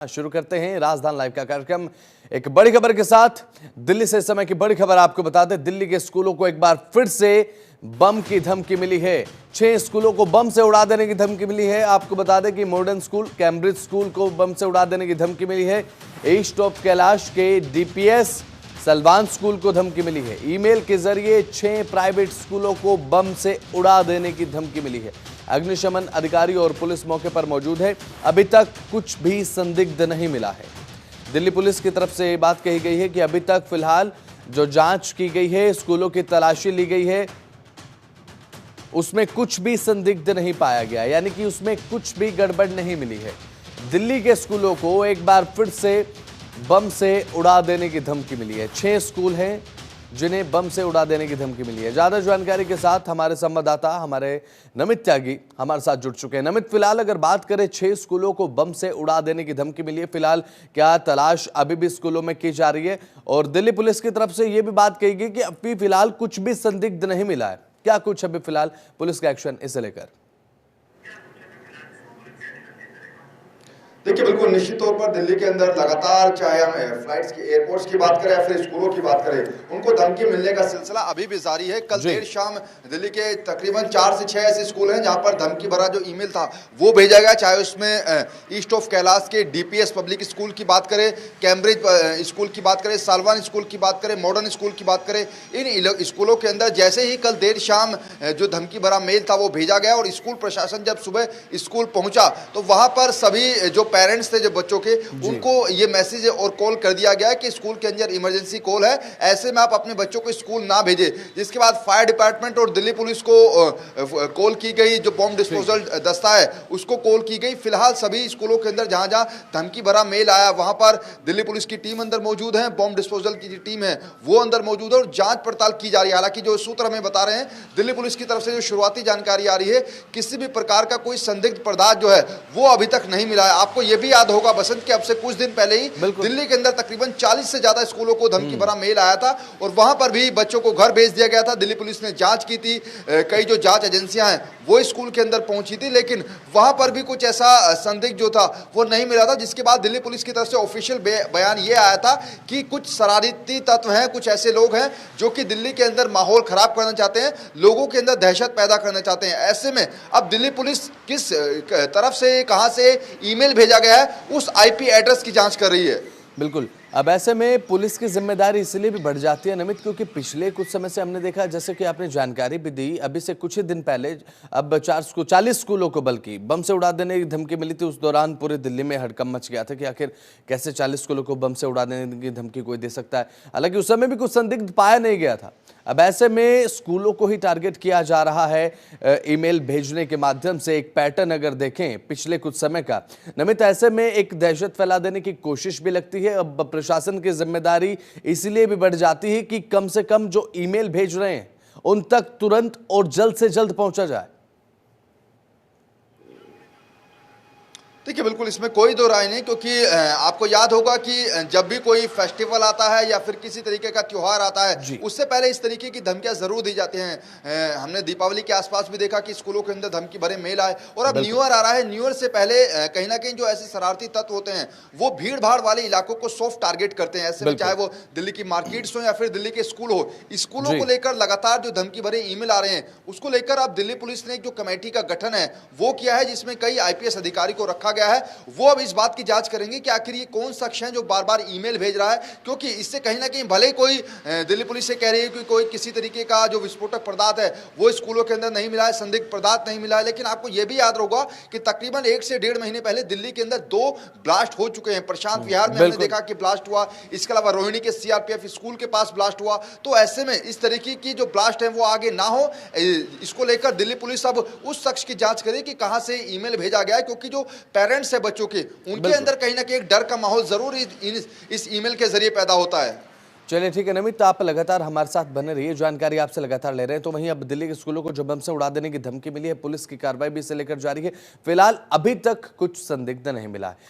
शुरू करते हैं राजधानी लाइव का कार्यक्रम एक बड़ी खबर के साथ। दिल्ली से इस समय की बड़ी खबर आपको बता दें, दिल्ली के स्कूलों को एक बार फिर से बम की धमकी मिली है। 6 स्कूलों को बम से उड़ा देने की धमकी मिली है। आपको बता दें कि मॉडर्न स्कूल, कैम्ब्रिज स्कूल को बम से उड़ा देने की धमकी मिली है। ईस्ट ऑफ कैलाश के डीपीएस सलवान स्कूल को धमकी मिली है। ईमेल के जरिए 6 प्राइवेट स्कूलों को बम से उड़ा देने की धमकी मिली है। अग्निशमन अधिकारी और पुलिस मौके पर मौजूद है। अभी तक कुछ भी संदिग्ध नहीं मिला है। दिल्ली पुलिस की तरफ से बात कही गई है कि अभी तक फिलहाल जो जांच की गई है, स्कूलों की तलाशी ली गई है, उसमें कुछ भी संदिग्ध नहीं पाया गया, यानी कि उसमें कुछ भी गड़बड़ नहीं मिली है। दिल्ली के स्कूलों को एक बार फिर से बम से उड़ा देने की धमकी मिली है। 6 स्कूल हैं जिन्हें बम से उड़ा देने की धमकी मिली है। ज्यादा जानकारी के साथ हमारे संवाददाता हमारे नमित त्यागी हमारे साथ जुड़ चुके हैं। नमित, फिलहाल अगर बात करें 6 स्कूलों को बम से उड़ा देने की धमकी मिली है, फिलहाल क्या तलाश अभी भी स्कूलों में की जा रही है? और दिल्ली पुलिस की तरफ से यह भी बात कही गई कि अभी फिलहाल कुछ भी संदिग्ध नहीं मिला है। क्या कुछ अभी फिलहाल पुलिस का एक्शन इसे लेकर? देखिए, बिल्कुल निश्चित तौर पर दिल्ली के अंदर लगातार, चाहे हम फ्लाइट्स की, एयरपोर्ट्स की बात करें या फिर स्कूलों की बात करें, उनको धमकी मिलने का सिलसिला अभी भी जारी है। कल देर शाम दिल्ली के तकरीबन 4 से 6 ऐसे स्कूल हैं जहां पर धमकी भरा जो ईमेल था वो भेजा गया, चाहे उसमें ईस्ट ऑफ कैलाश के डीपीएस पब्लिक स्कूल की बात करें, कैम्ब्रिज स्कूल की बात करें, सालवान स्कूल की बात करें, मॉडर्न स्कूल की बात करें। इन स्कूलों के अंदर जैसे ही कल देर शाम जो धमकी भरा मेल था वो भेजा गया और स्कूल प्रशासन जब सुबह स्कूल पहुंचा तो वहां पर सभी जो पेरेंट्स थे, जो बच्चों के, उनको ये मैसेज और कॉल कर दिया गया कि स्कूल के अंदर इमरजेंसी कॉल है, ऐसे में आप अपने बच्चों को स्कूल ना भेजें। जिसके बाद फायर डिपार्टमेंट और दिल्ली पुलिस को कॉल की गई, जो बॉम्ब डिस्पोजल दस्ता है उसको कॉल की गई। फिलहाल सभी स्कूलों के अंदर जहां जहां धमकी भरा मेल आया वहां पर दिल्ली पुलिस की टीम अंदर मौजूद है, बॉम्ब डिस्पोजल की टीम है वो अंदर मौजूद है और जांच पड़ताल की जा रही है। हालांकि जो सूत्र हमें बता रहे हैं दिल्ली पुलिस की तरफ से, जो शुरुआती जानकारी आ रही है, किसी भी प्रकार का कोई संदिग्ध पदार्थ जो है वो अभी तक नहीं मिला है। आपको यह भी याद होगा बसंत के अब से कुछ दिन पहले ही दिल्ली के अंदर तकरीबन 40 से ज्यादा स्कूलों को धमकी भरा मेल आया था और वहां पर भी बच्चों को घर भेज दिया गया था। दिल्ली पुलिस ने जांच की थी, कई जो जांच एजेंसियां हैं वो स्कूल के अंदर पहुंची थी, लेकिन वहां पर भी कुछ ऐसा संदिग्ध जो था वो नहीं मिला था। जिसके बाद दिल्ली पुलिस की तरफ से ऑफिशियल बयान ये आया था कि कुछ शरारती तत्व हैं, कुछ ऐसे लोग हैं जो कि दिल्ली के अंदर माहौल खराब करना चाहते हैं, लोगों के अंदर दहशत पैदा करना चाहते हैं। ऐसे में अब दिल्ली पुलिस किस तरफ से, कहां से ईमेल भेजा गया है उस आईपी एड्रेस की जांच कर रही है। बिल्कुल, अब ऐसे में पुलिस की जिम्मेदारी इसलिए भी बढ़ जाती है नमित, क्योंकि पिछले कुछ समय से हमने देखा, जैसे कि आपने जानकारी भी दी, अभी से कुछ ही दिन पहले अब 40 स्कूलों को बल्कि बम से उड़ा देने की धमकी मिली थी। उस दौरान पूरे दिल्ली में हड़कंप मच गया था कि आखिर कैसे 40 स्कूलों को बम से उड़ा देने की धमकी कोई दे सकता है। हालांकि उस समय भी कुछ संदिग्ध पाया नहीं गया था। अब ऐसे में स्कूलों को ही टारगेट किया जा रहा है ईमेल भेजने के माध्यम से। एक पैटर्न अगर देखें पिछले कुछ समय का नमित, ऐसे में एक दहशत फैला देने की कोशिश भी लगती है। अब प्रशासन की जिम्मेदारी इसलिए भी बढ़ जाती है कि कम से कम जो ईमेल भेज रहे हैं उन तक तुरंत और जल्द से जल्द पहुंचा जाए। देखिए, बिल्कुल इसमें कोई दो राय नहीं, क्योंकि आपको याद होगा कि जब भी कोई फेस्टिवल आता है या फिर किसी तरीके का त्योहार आता है उससे पहले इस तरीके की धमकियां जरूर दी जाती हैं। हमने दीपावली के आसपास भी देखा कि स्कूलों के अंदर धमकी भरे मेल आए और अब न्यू ईयर आ रहा है। न्यू ईयर से पहले कहीं ना कहीं जो ऐसे शरारती तत्व होते हैं वो भीड़ भाड़ वाले इलाकों को सॉफ्ट टारगेट करते हैं। ऐसे में चाहे वो दिल्ली की मार्केट्स हो या फिर दिल्ली के स्कूल हो, स्कूलों को लेकर लगातार जो धमकी भरे ईमेल आ रहे हैं उसको लेकर अब दिल्ली पुलिस ने जो कमेटी का गठन है वो किया है, जिसमें कई आईपीएस अधिकारी को रखा गया है। वो अब इस बात की जांच करेंगे कि आखिर ये कौन शख्स है जो बार बार ईमेल भेज रहा है, क्योंकि इससे कहीं ना कहीं भले कोई दिल्ली पुलिस से कह रही है कि कोई किसी तरीके का जो विस्फोटक पदार्थ है वो स्कूलों के अंदर नहीं मिला है, संदिग्ध पदार्थ नहीं मिला है, लेकिन आपको यह भी याद होगा कि तकरीबन 1 से 1.5 महीने पहले दिल्ली के अंदर 2 ब्लास्ट हो चुके हैं। प्रशांत विहार में हमने देखा कि ब्लास्ट हुआ, इसके अलावा रोहिणी के सीआरपीएफ स्कूल के पास ब्लास्ट हुआ। तो ऐसे में इस तरीके की जो ब्लास्ट है वो आगे ना हो, इसको लेकर दिल्ली पुलिस अब उस शख्स की जांच करे कि कहां से ईमेल भेजा गया है, क्योंकि जो पेरेंट्स है बच्चों के, उनके अंदर कहीं ना कहीं एक डर का माहौल जरूर इस ईमेल के जरिए पैदा होता है। चलिए ठीक है नमित, आप लगातार हमारे साथ बने रहिए, जानकारी आपसे लगातार ले रहे हैं। तो वहीं अब दिल्ली के स्कूलों को जो बम से उड़ा देने की धमकी मिली है, पुलिस की कार्रवाई भी इसे लेकर जारी है। फिलहाल अभी तक कुछ संदिग्ध नहीं मिला है।